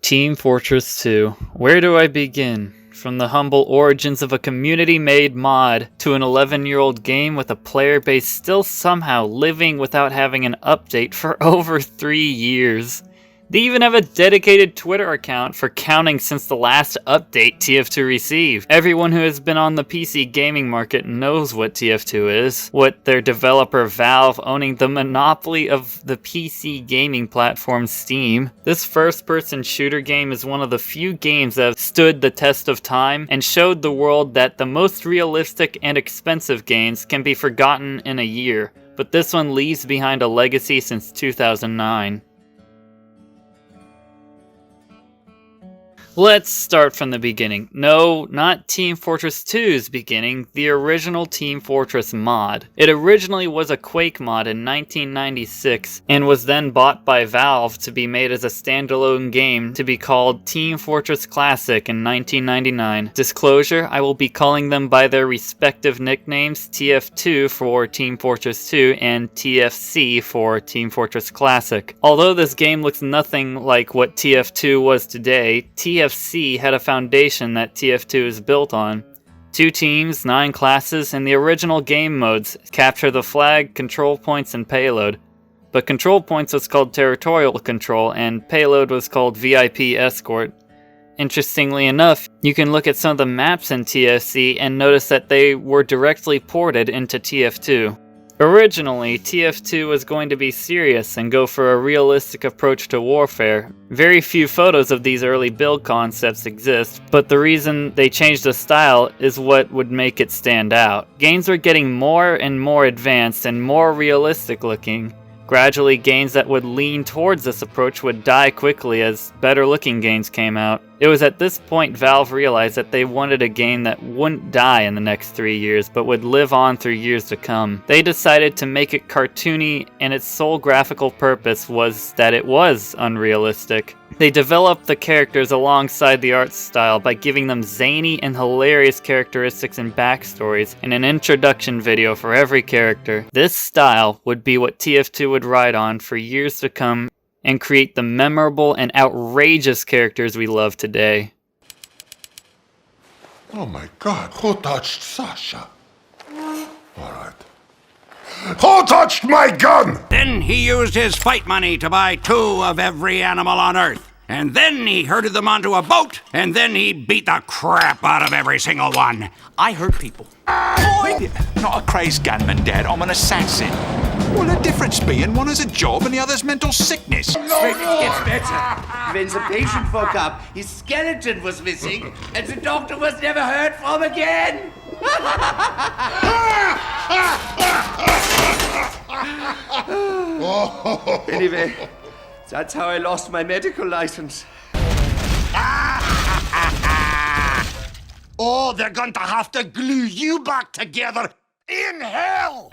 Team Fortress 2. Where do I begin? From the humble origins of a community-made mod to an 11-year-old game with a player base still somehow living without having an update for over 3 years. They even have a dedicated Twitter account for counting since the last update TF2 received. Everyone who has been on the PC gaming market knows what TF2 is, what their developer Valve owning the monopoly of the PC gaming platform Steam. This first-person shooter game is one of the few games that have stood the test of time and showed the world that the most realistic and expensive games can be forgotten in a year, but this one leaves behind a legacy since 2009. Let's start from the beginning. No, not Team Fortress 2's beginning, the original Team Fortress mod. It originally was a Quake mod in 1996 and was then bought by Valve to be made as a standalone game to be called Team Fortress Classic in 1999. Disclosure, I will be calling them by their respective nicknames, TF2 for Team Fortress 2 and TFC for Team Fortress Classic. Although this game looks nothing like what TF2 was today, TFC had a foundation that TF2 is built on. 2 teams, 9 classes, and the original game modes: capture the flag, control points, and payload. But control points was called territorial control, and payload was called VIP escort. Interestingly enough, you can look at some of the maps in TFC and notice that they were directly ported into TF2. Originally, TF2 was going to be serious and go for a realistic approach to warfare. Very few photos of these early build concepts exist, but the reason they changed the style is what would make it stand out. Games were getting more and more advanced and more realistic looking. Gradually, games that would lean towards this approach would die quickly as better looking games came out. It was at this point Valve realized that they wanted a game that wouldn't die in the next 3 years, but would live on through years to come. They decided to make it cartoony, and its sole graphical purpose was that it was unrealistic. They developed the characters alongside the art style by giving them zany and hilarious characteristics and backstories, and an introduction video for every character. This style would be what TF2 would ride on for years to come, and create the memorable and outrageous characters we love today. Oh my God, who touched Sasha? All right. Who touched my gun? Then he used his fight money to buy 2 of every animal on Earth. And then he herded them onto a boat, and then he beat the crap out of every single one. I hurt people. Boy! Not a crazed gunman, Dad. I'm an assassin. What the difference being one has a job and the other's mental sickness? It gets better. When the patient woke up, his skeleton was missing, and the doctor was never heard from again. Anyway, that's how I lost my medical license. Oh, they're going to have to glue you back together in hell!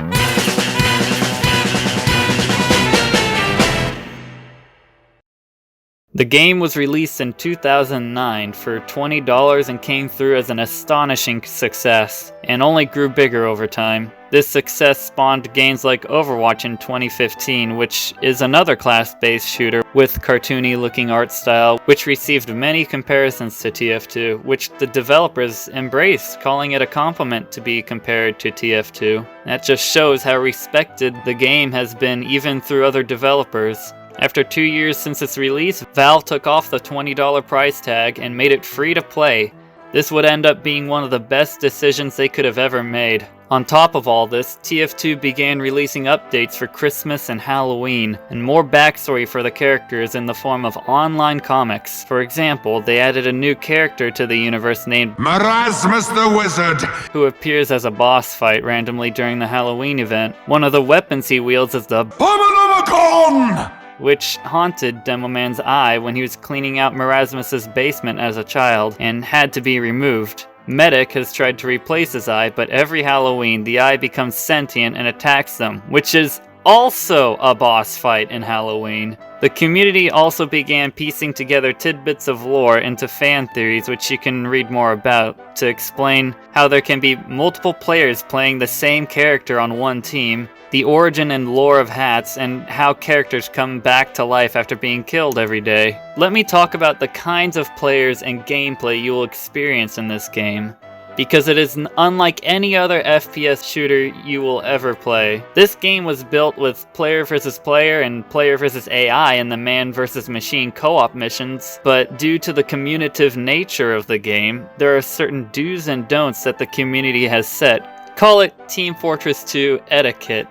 The game was released in 2009 for $20 and came through as an astonishing success, and only grew bigger over time. This success spawned games like Overwatch in 2015, which is another class-based shooter with cartoony-looking art style, which received many comparisons to TF2, which the developers embraced, calling it a compliment to be compared to TF2. That just shows how respected the game has been even through other developers. After 2 years since its release, Valve took off the $20 price tag and made it free to play. This would end up being one of the best decisions they could have ever made. On top of all this, TF2 began releasing updates for Christmas and Halloween, and more backstory for the characters in the form of online comics. For example, they added a new character to the universe named Marasmus the Wizard, who appears as a boss fight randomly during the Halloween event. One of the weapons he wields is the Abominamicon! which haunted Demoman's eye when he was cleaning out Marasmus's basement as a child and had to be removed. Medic has tried to replace his eye, but every Halloween the eye becomes sentient and attacks them, which is also a boss fight in Halloween. The community also began piecing together tidbits of lore into fan theories, which you can read more about, to explain how there can be multiple players playing the same character on one team, the origin and lore of hats, and how characters come back to life after being killed every day. Let me talk about the kinds of players and gameplay you will experience in this game, because it is unlike any other FPS shooter you will ever play. This game was built with player versus player and player versus AI in the man versus machine co-op missions, but due to the communicative nature of the game, there are certain do's and don'ts that the community has set. Call it Team Fortress 2 etiquette.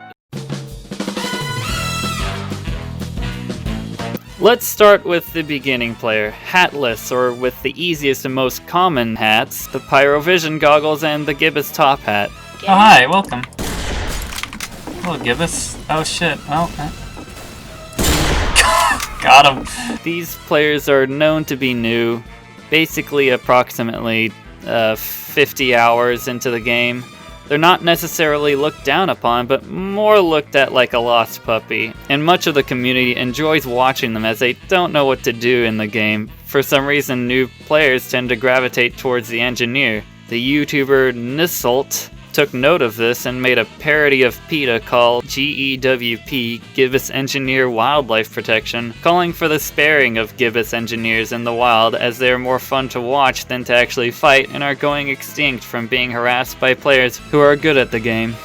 Let's start with the beginning player, hatless, or with the easiest and most common hats, the Pyrovision goggles and the Gibbous top hat. Oh hi, welcome. Hello Gibbous. Oh shit, well... Got him. These players are known to be new, basically approximately 50 hours into the game. They're not necessarily looked down upon, but more looked at like a lost puppy, and much of the community enjoys watching them as they don't know what to do in the game. For some reason, new players tend to gravitate towards the engineer. The YouTuber Nisult took note of this and made a parody of PETA called GEWP, Gibbous Engineer Wildlife Protection, calling for the sparing of Gibbous engineers in the wild as they are more fun to watch than to actually fight and are going extinct from being harassed by players who are good at the game.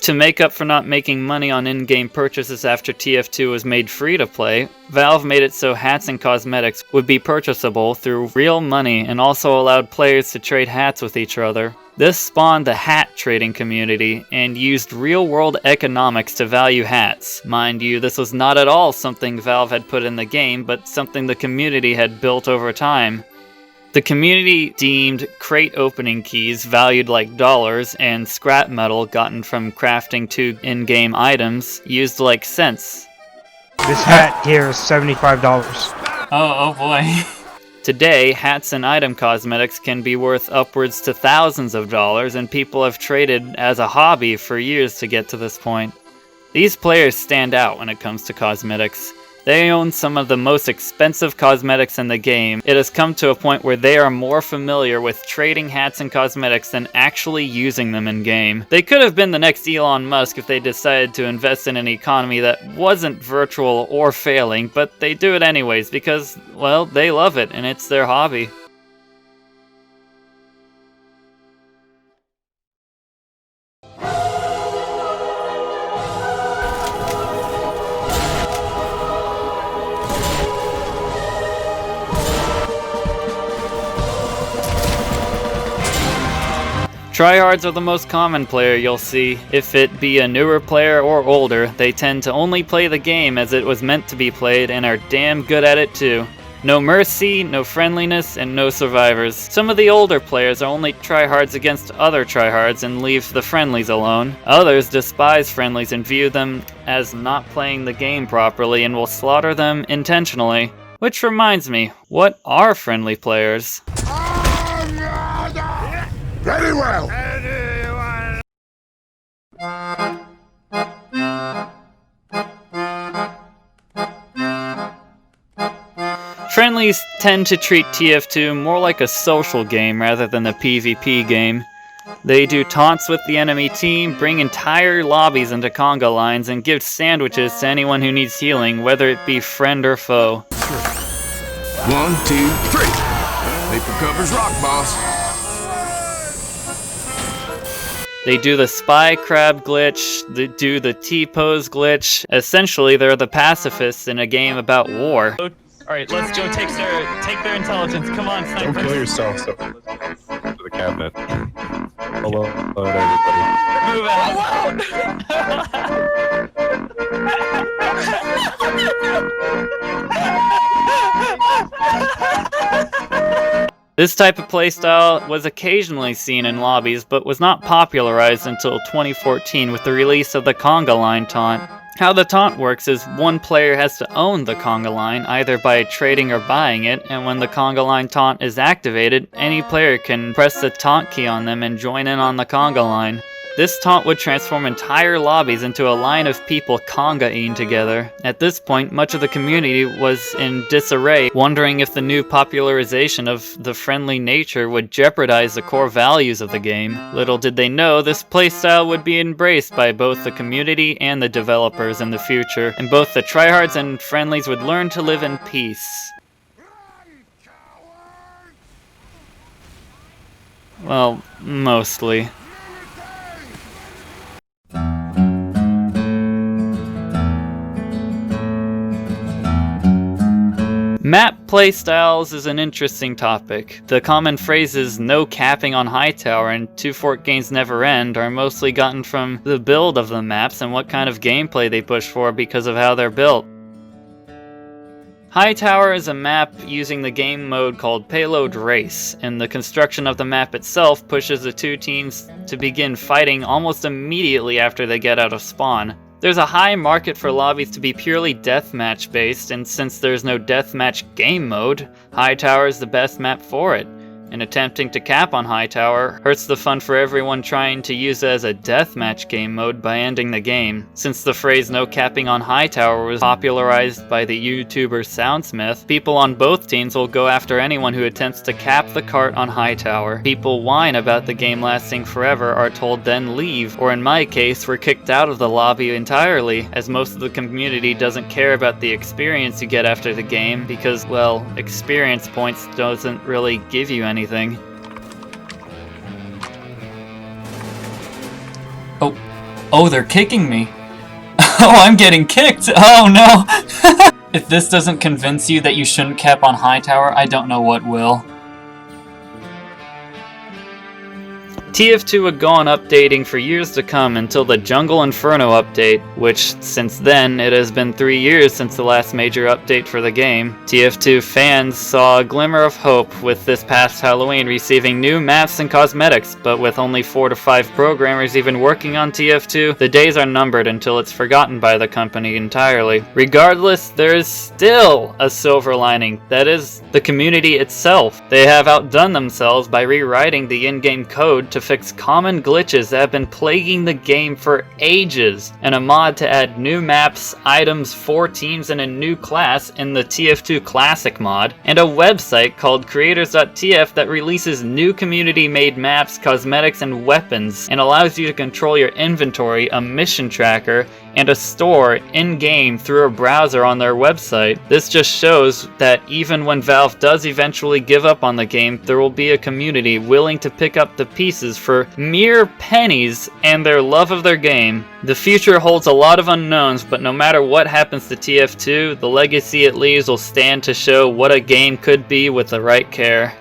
To make up for not making money on in-game purchases after TF2 was made free to play, Valve made it so hats and cosmetics would be purchasable through real money and also allowed players to trade hats with each other. This spawned the hat trading community and used real-world economics to value hats. Mind you, this was not at all something Valve had put in the game, but something the community had built over time. The community deemed crate opening keys valued like dollars and scrap metal gotten from crafting two in-game items used like cents. This hat here is $75. Oh boy. Today, hats and item cosmetics can be worth upwards to thousands of dollars, and people have traded as a hobby for years to get to this point. These players stand out when it comes to cosmetics. They own some of the most expensive cosmetics in the game. It has come to a point where they are more familiar with trading hats and cosmetics than actually using them in-game. They could have been the next Elon Musk if they decided to invest in an economy that wasn't virtual or failing, but they do it anyways because, well, they love it and it's their hobby. Tryhards are the most common player you'll see. If it be a newer player or older, they tend to only play the game as it was meant to be played and are damn good at it too. No mercy, no friendliness, and no survivors. Some of the older players only tryhards against other tryhards and leave the friendlies alone. Others despise friendlies and view them as not playing the game properly and will slaughter them intentionally. Which reminds me, what are friendly players? Very well. Friendlies tend to treat TF2 more like a social game rather than a PvP game. They do taunts with the enemy team, bring entire lobbies into conga lines, and give sandwiches to anyone who needs healing, whether it be friend or foe. 1, 2, 3. Paper covers rock, boss. They do the spy crab glitch, they do the T-pose glitch. Essentially, they're the pacifists in a game about war. Alright, let's go take their intelligence. Come on, snipers. Don't kill yourself, so to the cabinet. Hello, everybody. Move out. This type of playstyle was occasionally seen in lobbies, but was not popularized until 2014 with the release of the conga line taunt. How the taunt works is one player has to own the conga line, either by trading or buying it, and when the conga line taunt is activated, any player can press the taunt key on them and join in on the conga line. This taunt would transform entire lobbies into a line of people conga-ing together. At this point, much of the community was in disarray, wondering if the new popularization of the friendly nature would jeopardize the core values of the game. Little did they know, this playstyle would be embraced by both the community and the developers in the future, and both the tryhards and friendlies would learn to live in peace. Well, mostly. Map playstyles is an interesting topic. The common phrases "no capping on Hightower" and "two fort games never end" are mostly gotten from the build of the maps and what kind of gameplay they push for because of how they're built. Hightower is a map using the game mode called Payload Race, and the construction of the map itself pushes the two teams to begin fighting almost immediately after they get out of spawn. There's a high market for lobbies to be purely deathmatch based, and since there's no deathmatch game mode, Hightower is the best map for it. And attempting to cap on Hightower hurts the fun for everyone trying to use it as a deathmatch game mode by ending the game. Since the phrase "no capping on Hightower" was popularized by the YouTuber Soundsmith, people on both teams will go after anyone who attempts to cap the cart on Hightower. People whine about the game lasting forever, are told then leave, or in my case, were kicked out of the lobby entirely, as most of the community doesn't care about the experience you get after the game because, well, experience points doesn't really give you anything. Oh, they're kicking me. Oh, I'm getting kicked. Oh no. If this doesn't convince you that you shouldn't cap on Hightower, I don't know what will. TF2 would go on updating for years to come until the Jungle Inferno update, which, since then, it has been 3 years since the last major update for the game. TF2 fans saw a glimmer of hope with this past Halloween receiving new maps and cosmetics, but with only 4 to 5 programmers even working on TF2, the days are numbered until it's forgotten by the company entirely. Regardless, there is still a silver lining, that is, the community itself. They have outdone themselves by rewriting the in-game code to fix common glitches that have been plaguing the game for ages, and a mod to add new maps, items, 4 teams, and a new class in the TF2 Classic mod, and a website called creators.tf that releases new community-made maps, cosmetics, and weapons, and allows you to control your inventory, a mission tracker, and a store in-game through a browser on their website. This just shows that even when Valve does eventually give up on the game, there will be a community willing to pick up the pieces for mere pennies and their love of their game. The future holds a lot of unknowns, but no matter what happens to TF2, the legacy it leaves will stand to show what a game could be with the right care.